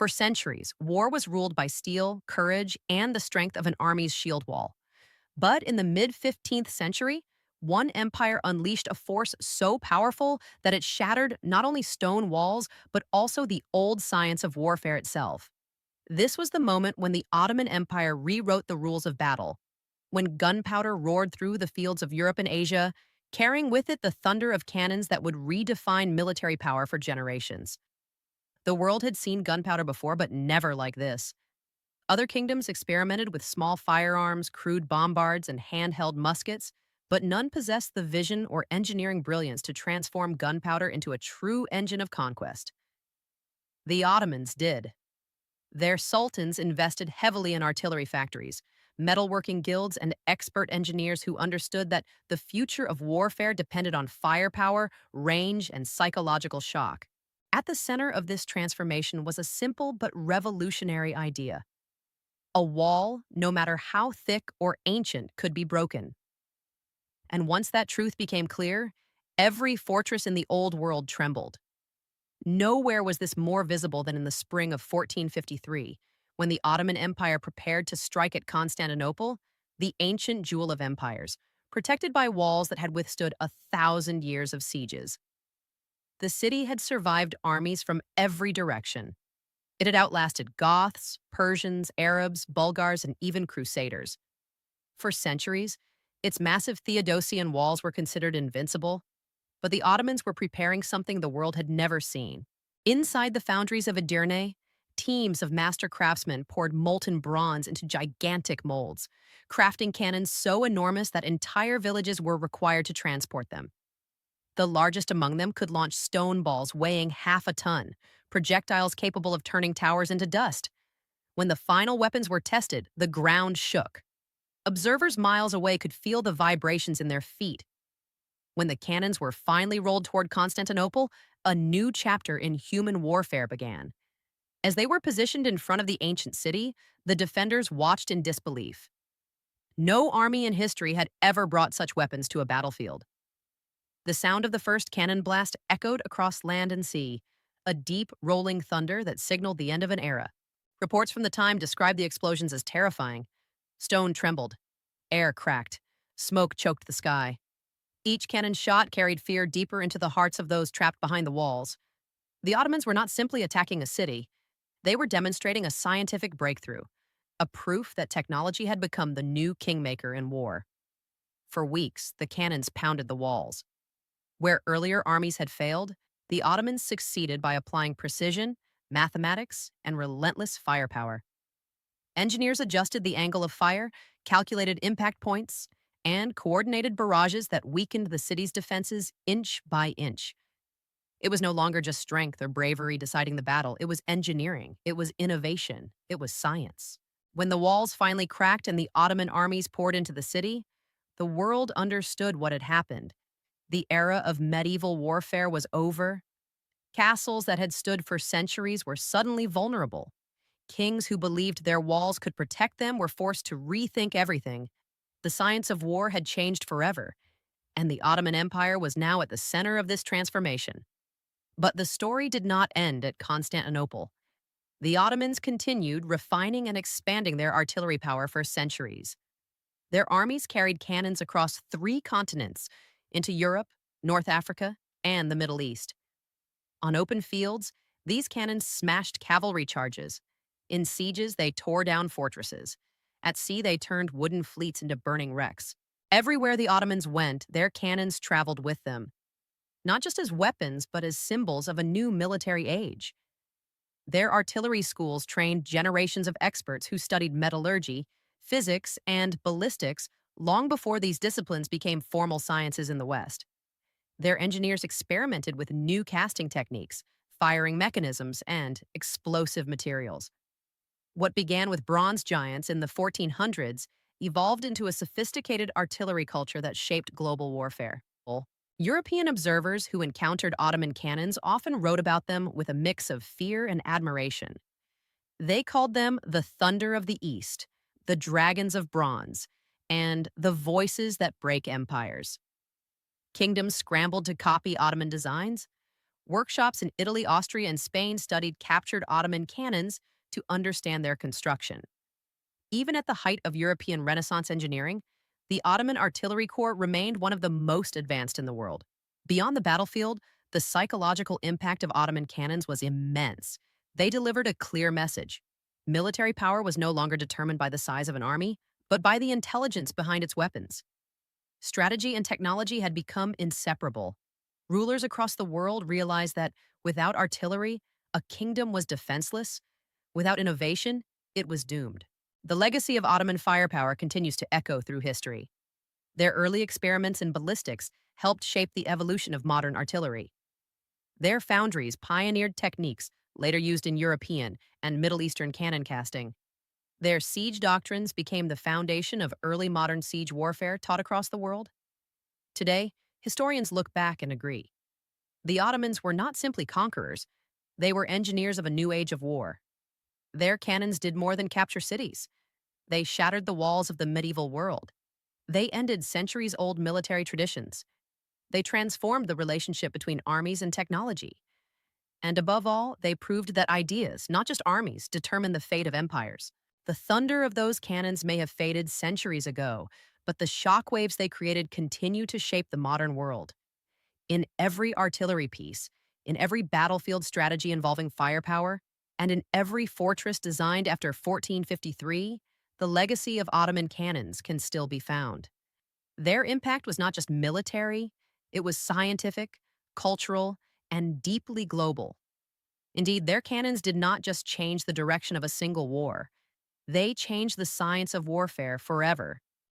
For centuries, war was ruled by steel, courage, and the strength of an army's shield wall. But in the mid 15th century, one empire unleashed a force so powerful that it shattered not only stone walls, but also the old science of warfare itself. This was the moment when the Ottoman Empire rewrote the rules of battle, when gunpowder roared through the fields of Europe and Asia, carrying with it the thunder of cannons that would redefine military power for generations. The world had seen gunpowder before, but never like this. Other kingdoms experimented with small firearms, crude bombards, and handheld muskets, but none possessed the vision or engineering brilliance to transform gunpowder into a true engine of conquest. The Ottomans did. Their sultans invested heavily in artillery factories, metalworking guilds, and expert engineers who understood that the future of warfare depended on firepower, range, and psychological shock. At the center of this transformation was a simple but revolutionary idea. A wall, no matter how thick or ancient, could be broken. And once that truth became clear, every fortress in the old world trembled. Nowhere was this more visible than in the spring of 1453, when the Ottoman Empire prepared to strike at Constantinople, the ancient jewel of empires, protected by walls that had withstood 1,000 years of sieges. The city had survived armies from every direction. It had outlasted Goths, Persians, Arabs, Bulgars, and even Crusaders. For centuries, its massive Theodosian walls were considered invincible, but the Ottomans were preparing something the world had never seen. Inside the foundries of Edirne, teams of master craftsmen poured molten bronze into gigantic molds, crafting cannons so enormous that entire villages were required to transport them. The largest among them could launch stone balls weighing half a ton, projectiles capable of turning towers into dust. When the final weapons were tested, the ground shook. Observers miles away could feel the vibrations in their feet. When the cannons were finally rolled toward Constantinople, a new chapter in human warfare began. As they were positioned in front of the ancient city, the defenders watched in disbelief. No army in history had ever brought such weapons to a battlefield. The sound of the first cannon blast echoed across land and sea, a deep, rolling thunder that signaled the end of an era. Reports from the time described the explosions as terrifying. Stone trembled, air cracked, smoke choked the sky. Each cannon shot carried fear deeper into the hearts of those trapped behind the walls. The Ottomans were not simply attacking a city, they were demonstrating a scientific breakthrough, a proof that technology had become the new kingmaker in war. For weeks, the cannons pounded the walls. Where earlier armies had failed, the Ottomans succeeded by applying precision, mathematics, and relentless firepower. Engineers adjusted the angle of fire, calculated impact points, and coordinated barrages that weakened the city's defenses inch by inch. It was no longer just strength or bravery deciding the battle. It was engineering. It was innovation. It was science. When the walls finally cracked and the Ottoman armies poured into the city, the world understood what had happened. The era of medieval warfare was over. Castles that had stood for centuries were suddenly vulnerable. Kings who believed their walls could protect them were forced to rethink everything. The science of war had changed forever, and the Ottoman Empire was now at the center of this transformation. But the story did not end at Constantinople. The Ottomans continued refining and expanding their artillery power for centuries. Their armies carried cannons across 3 continents into Europe, North Africa, and the Middle East. On open fields, these cannons smashed cavalry charges. In sieges, they tore down fortresses. At sea, they turned wooden fleets into burning wrecks. Everywhere the Ottomans went, their cannons traveled with them, not just as weapons, but as symbols of a new military age. Their artillery schools trained generations of experts who studied metallurgy, physics, and ballistics long before these disciplines became formal sciences in the West. Their engineers experimented with new casting techniques, firing mechanisms, and explosive materials. What began with bronze giants in the 1400s evolved into a sophisticated artillery culture that shaped global warfare. European observers who encountered Ottoman cannons often wrote about them with a mix of fear and admiration. They called them the thunder of the East, the dragons of bronze, and the voices that break empires. Kingdoms scrambled to copy Ottoman designs, Workshops in Italy, Austria, and Spain studied captured Ottoman cannons to understand their construction. Even at the height of European Renaissance engineering, the Ottoman artillery corps remained one of the most advanced in the world. Beyond the battlefield, the psychological impact of Ottoman cannons was immense. They delivered a clear message. Military power was no longer determined by the size of an army, but by the intelligence behind its weapons. Strategy and technology had become inseparable. Rulers across the world realized that without artillery, a kingdom was defenseless. Without innovation, it was doomed. The legacy of Ottoman firepower continues to echo through history. Their early experiments in ballistics helped shape the evolution of modern artillery. Their foundries pioneered techniques later used in European and Middle Eastern cannon casting. Their siege doctrines became the foundation of early modern siege warfare taught across the world. Today, historians look back and agree. The Ottomans were not simply conquerors, they were engineers of a new age of war. Their cannons did more than capture cities. They shattered the walls of the medieval world. They ended centuries old military traditions. They transformed the relationship between armies and technology. And above all, they proved that ideas, not just armies, determine the fate of empires. The thunder of those cannons may have faded centuries ago, but the shockwaves they created continue to shape the modern world. In every artillery piece, in every battlefield strategy involving firepower, and in every fortress designed after 1453, the legacy of Ottoman cannons can still be found. Their impact was not just military, it was scientific, cultural, and deeply global. Indeed, their cannons did not just change the direction of a single war, they changed the science of warfare forever.